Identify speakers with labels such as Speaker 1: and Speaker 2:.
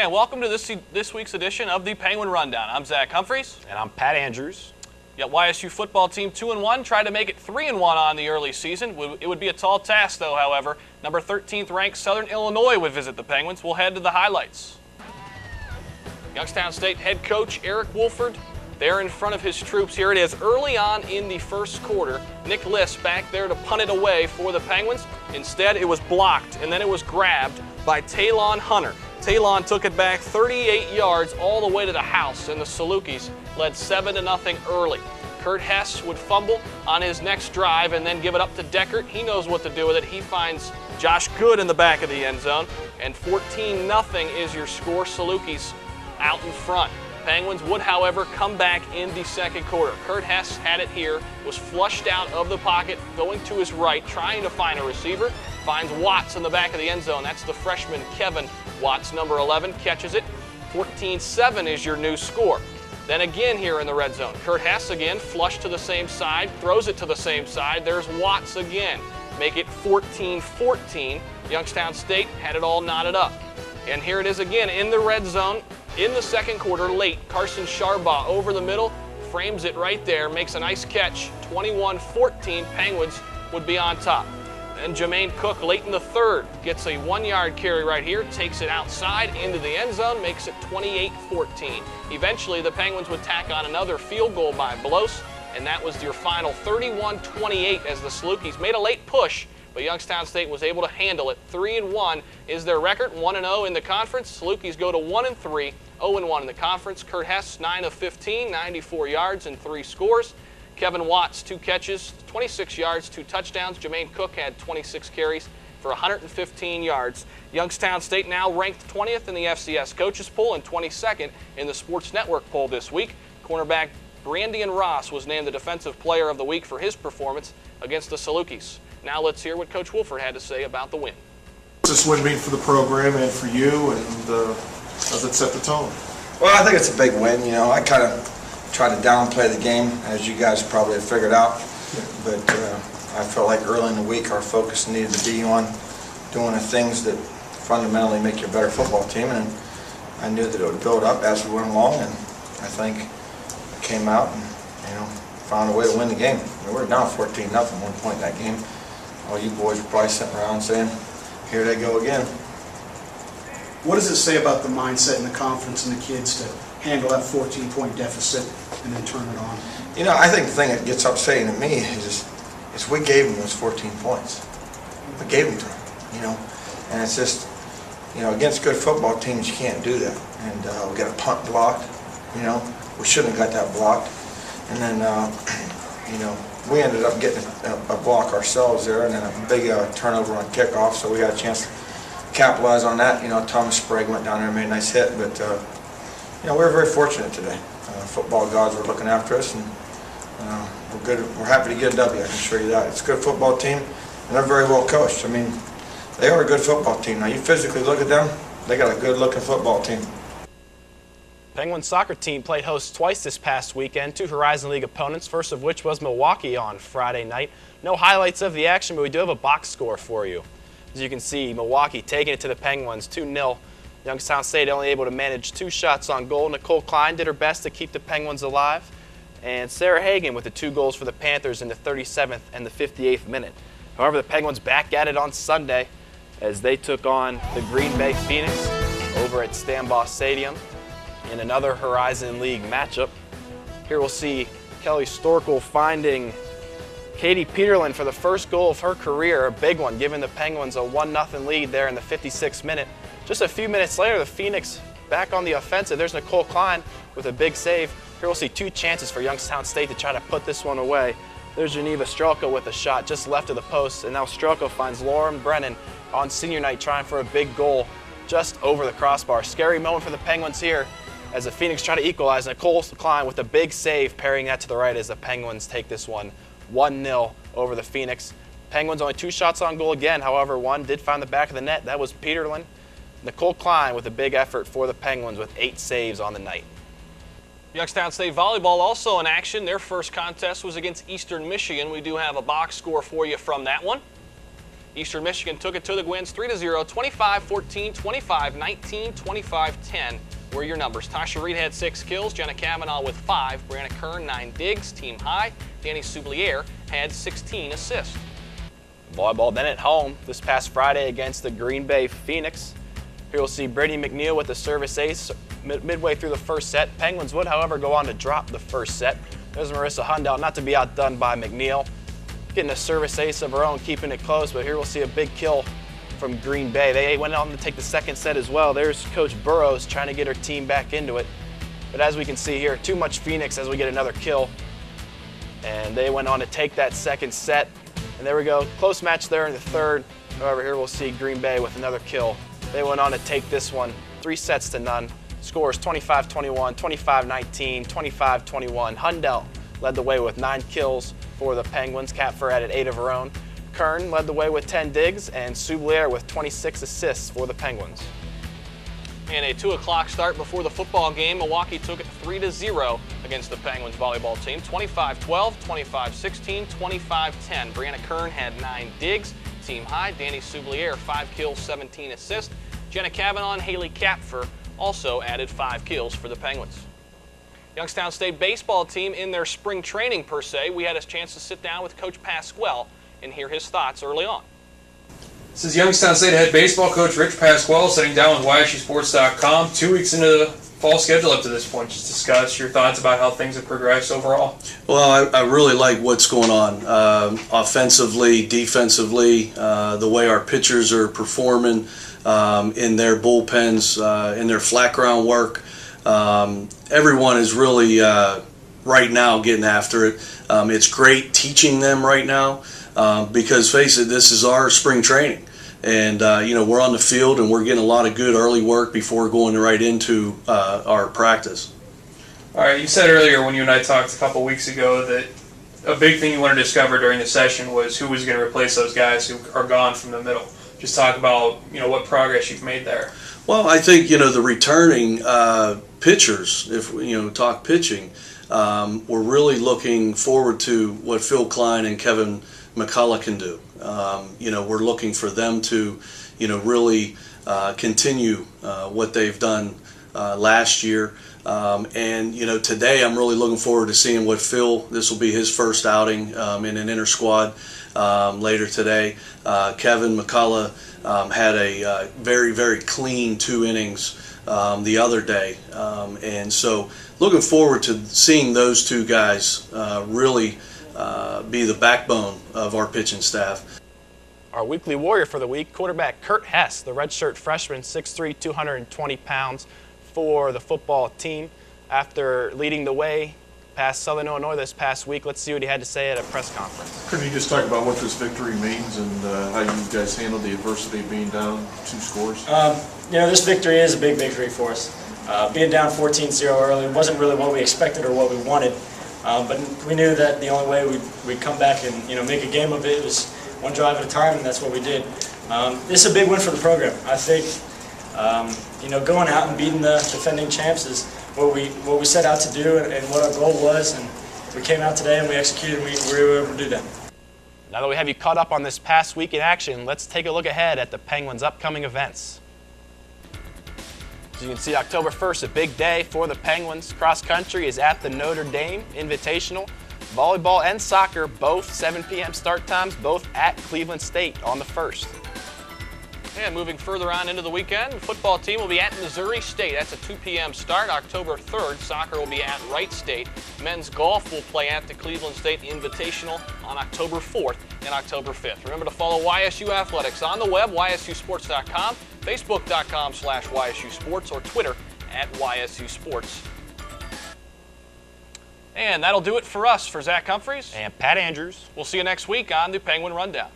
Speaker 1: and welcome to this week's edition of the Penguin Rundown. I'm Zach Humphreys.
Speaker 2: And I'm Pat Andrews.
Speaker 1: YSU football team 2-1, tried to make it 3-1 on the early season. It would be a tall task, though, however. Number 13th ranked Southern Illinois would visit the Penguins. We'll head to the highlights. Youngstown State head coach Eric Wolford there in front of his troops. Here it is early on in the first quarter. Nick Liss back there to punt it away for the Penguins. Instead, it was blocked, and then it was grabbed by Talon Hunter. Talon took it back 38 yards all the way to the house, and the Salukis led 7-0 early. Kurt Hess would fumble on his next drive and then give it up to Deckert. He knows what to do with it. He finds Josh Good in the back of the end zone, and 14-0 is your score. Salukis out in front. Penguins would, however, come back in the second quarter. Kurt Hess had it here, was flushed out of the pocket, going to his right, trying to find a receiver. Finds Watts in the back of the end zone. That's the freshman Kevin Watts, number 11, catches it. 14-7 is your new score. Then again here in the red zone, Kurt Hess again, flushed to the same side, throws it to the same side. There's Watts again. Make it 14-14. Youngstown State had it all knotted up. And here it is again in the red zone. In the second quarter, late, Carson Sharbaugh over the middle, frames it right there, makes a nice catch. 21-14, Penguins would be on top. And Jermaine Cook late in the third gets a 1-yard carry right here, takes it outside into the end zone, makes it 28-14. Eventually, the Penguins would tack on another field goal by Blos, and that was your final 31-28 as the Salukis made a late push, but Youngstown State was able to handle it. 3-1 is their record, 1-0 in the conference. Salukis go to 1-3, 0-1 in the conference. Kurt Hess, 9 of 15, 94 yards and 3 scores. Kevin Watts, 2 catches, 26 yards, 2 touchdowns. Jermaine Cook had 26 carries for 115 yards. Youngstown State now ranked 20th in the FCS coaches poll and 22nd in the Sports Network poll this week. Cornerback Brandon Ross was named the Defensive Player of the Week for his performance against the Salukis. Now let's hear what Coach Wolford had to say about the win.
Speaker 3: What's this win mean for the program and for you, and does it set the tone?
Speaker 4: Well, I think it's a big win. You know, I kind of tried to downplay the game, as you guys probably have figured out. But I felt like early in the week our focus needed to be on doing the things that fundamentally make you a better football team, and I knew that it would build up as we went along, and I think it came out and, found a way to win the game. I mean, we were down 14-0 at one point in that game. All you boys were probably sitting around saying, here they go again.
Speaker 5: What does it say about the mindset and the confidence in the kids to handle that 14-point deficit and then turn it on?
Speaker 4: I think the thing that gets upsetting to me is we gave them those 14 points. We gave them to them, and it's just, against good football teams you can't do that. And we got a punt blocked, we shouldn't have got that blocked. And then, we ended up getting a block ourselves there, and then a big turnover on kickoff, so we got a chance to capitalize on that. Thomas Sprague went down there and made a nice hit, but we were very fortunate today. Football gods were looking after us, and we're good. We're happy to get a W, I can assure you that. It's a good football team, and they're very well coached. I mean, they are a good football team. Now, you physically look at them, they got a good-looking football team.
Speaker 2: Penguins soccer team played host twice this past weekend, 2 Horizon League opponents, first of which was Milwaukee on Friday night. No highlights of the action, but we do have a box score for you. As you can see, Milwaukee taking it to the Penguins 2-0. Youngstown State only able to manage 2 shots on goal. Nicole Klein did her best to keep the Penguins alive. And Sarah Hagan with the 2 goals for the Panthers in the 37th and the 58th minute. However, the Penguins back at it on Sunday as they took on the Green Bay Phoenix over at Stambaugh Stadium in another Horizon League matchup. Here we'll see Kelly Storkel finding Katie Peterlin for the first goal of her career, a big one, giving the Penguins a 1-0 lead there in the 56th minute. Just a few minutes later, the Phoenix back on the offensive. There's Nicole Klein with a big save. Here we'll see 2 chances for Youngstown State to try to put this one away. There's Geneva Strelka with a shot just left of the post, and now Strelka finds Lauren Brennan on senior night trying for a big goal just over the crossbar. Scary moment for the Penguins here as the Phoenix try to equalize. Nicole Klein with a big save, parrying that to the right as the Penguins take this one 1-0 over the Phoenix. Penguins only 2 shots on goal again, however, one did find the back of the net. That was Peterlin. Nicole Klein with a big effort for the Penguins with 8 saves on the night.
Speaker 1: Youngstown State volleyball also in action. Their first contest was against Eastern Michigan. We do have a box score for you from that one. Eastern Michigan took it to the Gwins 3-0, 25-14, 25-19, 25-10 were your numbers. Tasha Reed had 6 kills, Jenna Kavanaugh with 5, Brianna Kern 9 digs, team high. Danny Soublier had 16 assists.
Speaker 2: Volleyball then at home this past Friday against the Green Bay Phoenix. Here we'll see Brittany McNeil with the service ace midway through the first set. Penguins would, however, go on to drop the first set. There's Marissa Hundell, not to be outdone by McNeil, getting a service ace of her own, keeping it close, but here we'll see a big kill from Green Bay. They went on to take the second set as well. There's Coach Burrows trying to get her team back into it. But as we can see here, too much Phoenix as we get another kill. And they went on to take that second set. And there we go, close match there in the third. However, here we'll see Green Bay with another kill. They went on to take this one 3-0. Scores 25-21, 25-19, 25-21. Hundell led the way with 9 kills for the Penguins. Kapfer added 8 of her own. Kern led the way with 10 digs, and Soublier with 26 assists for the Penguins.
Speaker 1: And a 2 o'clock start before the football game. Milwaukee took it 3-0 against the Penguins volleyball team. 25-12, 25-16, 25-10. Brianna Kern had 9 digs, team high. Danny Soublier 5 kills, 17 assists. Jenna Kavanaugh and Haley Kapfer also added 5 kills for the Penguins. Youngstown State baseball team in their spring training per se. We had a chance to sit down with Coach Pasquale and hear his thoughts early on.
Speaker 6: This is Youngstown State head baseball coach Rich Pasquale sitting down with YSUsports.com 2 weeks into the fall schedule up to this point. Just discuss your thoughts about how things have progressed overall.
Speaker 7: Well, I really like what's going on offensively, defensively, the way our pitchers are performing in their bullpens, in their flat ground work. Everyone is really right now getting after it. It's great teaching them right now because, face it, this is our spring training. And, we're on the field and we're getting a lot of good early work before going right into our practice.
Speaker 6: All right, you said earlier when you and I talked a couple weeks ago that a big thing you wanted to discover during the session was who was going to replace those guys who are gone from the middle. Just talk about, what progress you've made there.
Speaker 7: Well, I think, the returning pitchers, if we, talk pitching, we're really looking forward to what Phil Klein and Kevin McCullough can do. We're looking for them to, really continue what they've done last year. Today I'm really looking forward to seeing what Phil, this will be his first outing in an inter squad later today. Kevin McCullough had a very, very clean 2 innings the other day. And so looking forward to seeing those 2 guys really be the backbone of our pitching staff.
Speaker 2: Our weekly warrior for the week, quarterback Kurt Hess, the redshirt freshman, 6'3", 220 pounds for the football team. After leading the way past Southern Illinois this past week, let's see what he had to say at a press conference.
Speaker 3: Could you just talk about what this victory means and how you guys handled the adversity of being down 2 scores?
Speaker 8: This victory is a big victory for us. Being down 14-0 early wasn't really what we expected or what we wanted, but we knew that the only way we'd come back and make a game of it was one drive at a time, and that's what we did. This is a big win for the program. I think going out and beating the defending champs is what we set out to do and what our goal was, and we came out today and we executed and we were able to do that.
Speaker 2: Now that we have you caught up on this past week in action, let's take a look ahead at the Penguins' upcoming events. As you can see, October 1st, a big day for the Penguins. Cross country is at the Notre Dame Invitational. Volleyball and soccer, both 7 p.m. start times, both at Cleveland State on the 1st.
Speaker 1: And moving further on into the weekend, the football team will be at Missouri State. That's a 2 p.m. start. October 3rd, soccer will be at Wright State. Men's golf will play at the Cleveland State Invitational on October 4th and October 5th. Remember to follow YSU Athletics on the web, ysusports.com, facebook.com/YSU Sports, or Twitter @YSU Sports. And that'll do it for us. For Zach Humphreys
Speaker 2: And Pat Andrews.
Speaker 1: We'll see you next week on the Penguin Rundown.